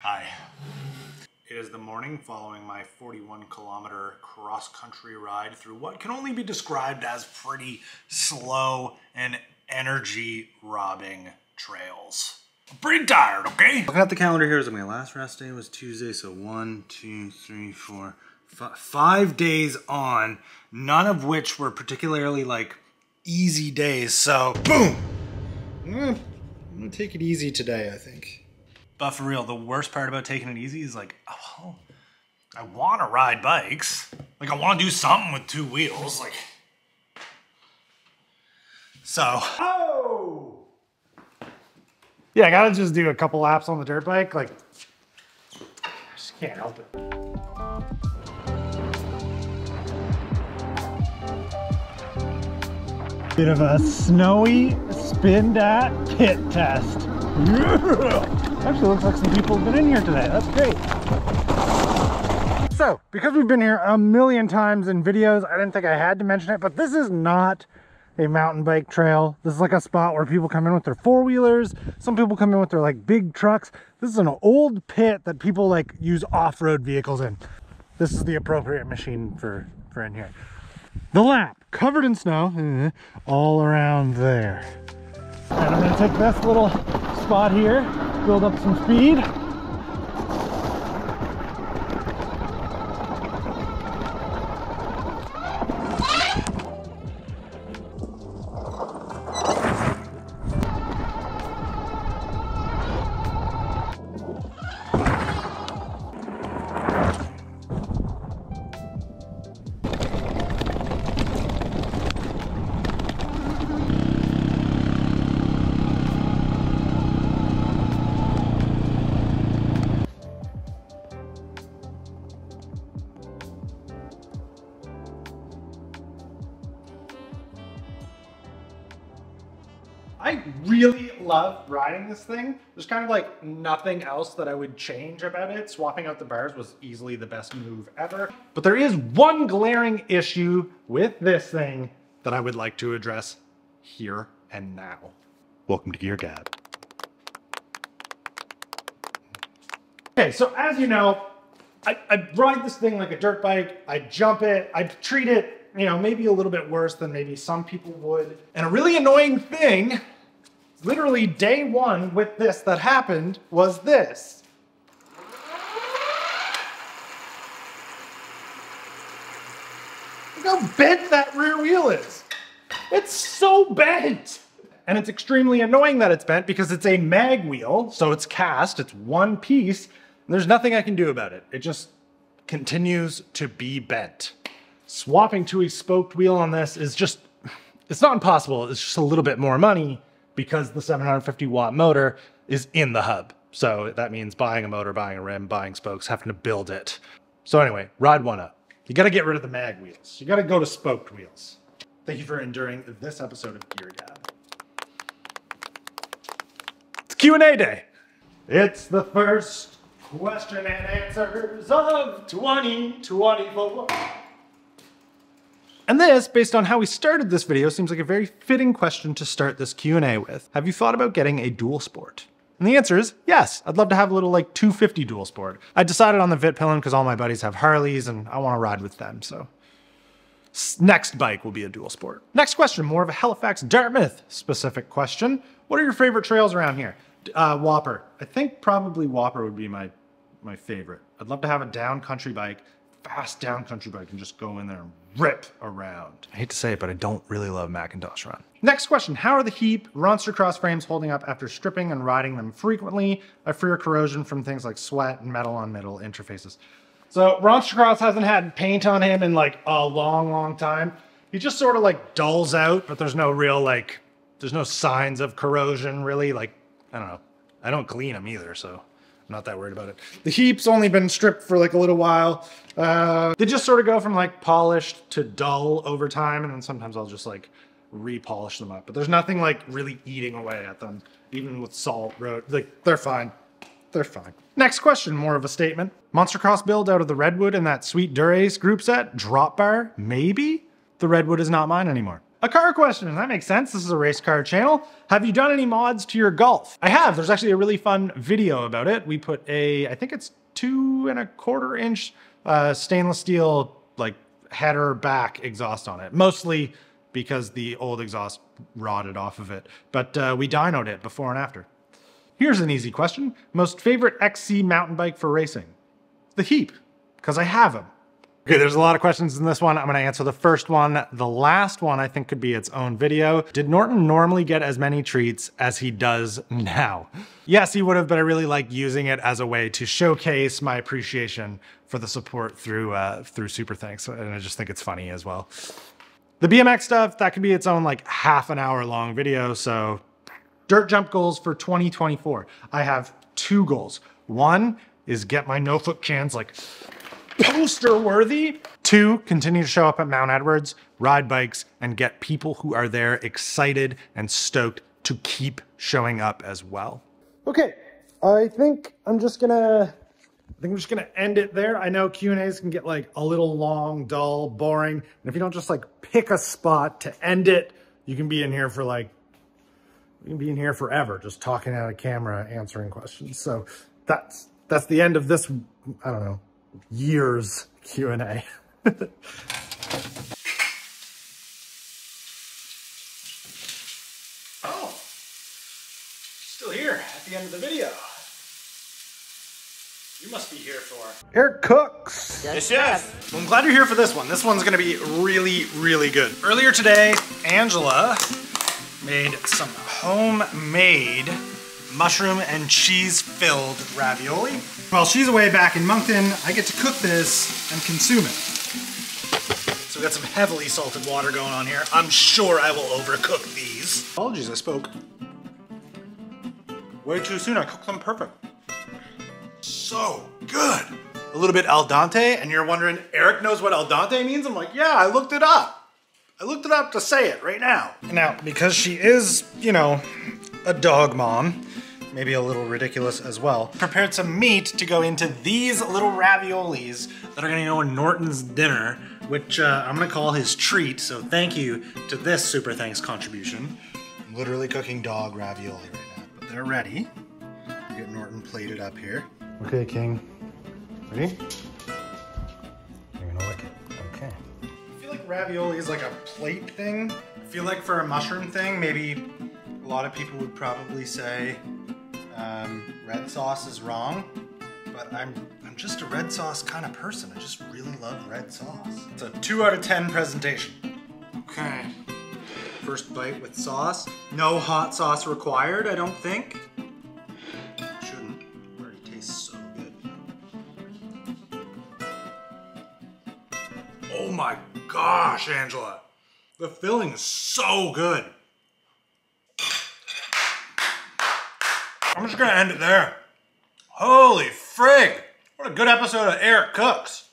Hi. It is the morning following my 41-kilometer cross-country ride through what can only be described as pretty slow and energy-robbing trails. I'm pretty tired, okay? Looking at the calendar here, so my last rest day was Tuesday, so 1, 2, 3, 4, 5 days on, none of which were particularly, easy days, so boom! I'm gonna take it easy today, I think. But for real, the worst part about taking it easy is I want to ride bikes. I want to do something with two wheels. Oh! Yeah, I gotta just do a couple laps on the dirt bike. I just can't help it. Bit of a snowy Spindatt pit test. Actually looks like some people have been in here today. That's great. So, because we've been here a million times in videos, I didn't think I had to mention it, but this is not a mountain bike trail. This is a spot where people come in with their four-wheelers. Some people come in with their big trucks. This is an old pit that people use off-road vehicles in. This is the appropriate machine for in here. The lap, covered in snow, all around there. And I'm gonna take this little spot here, build up some speed. I really love riding this thing. There's kind of nothing else that I would change about it. Swapping out the bars was easily the best move ever. But there is one glaring issue with this thing that I would like to address here and now. Welcome to Gear Gab. Okay, so as you know, I ride this thing like a dirt bike. I jump it, I treat it maybe a little bit worse than maybe some people would. And a really annoying thing, literally day one with this that happened, was this. Look how bent that rear wheel is. It's so bent. And it's extremely annoying that it's bent because it's a mag wheel, so it's cast, it's one piece, and there's nothing I can do about it. It just continues to be bent. Swapping to a spoked wheel on this is just, it's not impossible, it's just a little bit more money because the 750 watt motor is in the hub. So that means buying a motor, buying a rim, buying spokes, having to build it. So anyway, ride one up. You gotta get rid of the mag wheels. You gotta go to spoked wheels. Thank you for enduring this episode of Gear Gab. It's Q&A day. It's the first question and answers of 2024. And this, based on how we started this video, seems like a very fitting question to start this Q&A with. Have you thought about getting a dual sport? And the answer is yes. I'd love to have a little 250 dual sport. I decided on the Vitpillen because all my buddies have Harleys and I want to ride with them, so. Next bike will be a dual sport. Next question, more of a Halifax Dartmouth specific question. What are your favorite trails around here? Whopper. I think probably Whopper would be my favorite. I'd love to have a down country bike, fast down country bike, and just go in there and rip around. I hate to say it, but I don't really love Macintosh Run. Next question, how are the Heap Rawstercross frames holding up after stripping and riding them frequently? I fear corrosion from things like sweat and metal on metal interfaces. So Rawstercross hasn't had paint on him in a long time. He just sort of dulls out, but there's no real there's no signs of corrosion really. I don't know. I don't clean them either, so I'm not that worried about it. The Heap's only been stripped for a little while. They just sort of go from polished to dull over time, and then sometimes I'll just re-polish them up. But there's nothing really eating away at them, even with salt, road. They're fine. They're fine. Next question, more of a statement. Rawstercross Build out of the Redwood and that sweet Durace group set, drop bar, maybe? The Redwood is not mine anymore. A car question, that makes sense. This is a race car channel. Have you done any mods to your Golf? I have. There's actually a really fun video about it. We put I think it's 2¼ inch stainless steel like header back exhaust on it. Mostly because the old exhaust rotted off of it. But we dynoed it before and after. Here's an easy question. Most favorite XC mountain bike for racing? The Heap, because I have them. Okay, there's a lot of questions in this one. I'm gonna answer the first one. The last one I think could be its own video. Did Norton normally get as many treats as he does now? Yes, he would have, but I really like using it as a way to showcase my appreciation for the support through Super Thanks, and I just think it's funny as well. The BMX stuff, that could be its own like half an hour long video, so dirt jump goals for 2024. I have 2 goals. One is get my no-foot cans like poster worthy. 2, continue to show up at Mount Edwards, ride bikes, and get people who are there excited and stoked to keep showing up as well. Okay, I think I'm just gonna end it there. I know Q&As can get like a little long, dull, boring. And if you don't just like pick a spot to end it, you can be in here for forever, just talking at a camera, answering questions. So that's the end of this, I don't know, year's Q&A. Oh, still here at the end of the video. You must be here for Eric Cooks. Yes, yes. Well, I'm glad you're here for this one. This one's gonna be really, really good. Earlier today, Angela made some homemade mushroom and cheese filled ravioli. While she's away back in Moncton, I get to cook this and consume it. So we got some heavily salted water going on here. I'm sure I will overcook these. Apologies, I spoke way too soon. I cooked them perfect. So good. A little bit al dente, and you're wondering, Eric knows what al dente means? I'm like, yeah, I looked it up. I looked it up to say it right now. Now, because she is, you know, a dog mom, maybe a little ridiculous as well, prepared some meat to go into these little raviolis that are gonna go in Norton's dinner, which I'm gonna call his treat, so thank you to this Super Thanks contribution. I'm literally cooking dog ravioli right now, but they're ready. Get Norton plated up here. Okay, King. Ready? You're gonna lick it. Okay. I feel like ravioli is like a plate thing. I feel like for a mushroom thing, maybe a lot of people would probably say red sauce is wrong, but I'm just a red sauce kind of person. I just really love red sauce. It's a 2 out of 10 presentation. Okay. First bite with sauce. No hot sauce required, I don't think. Shouldn't. Already tastes so good. Oh my gosh, Angela. The filling is so good. I'm just gonna end it there. Holy frig! What a good episode of Eric Cooks.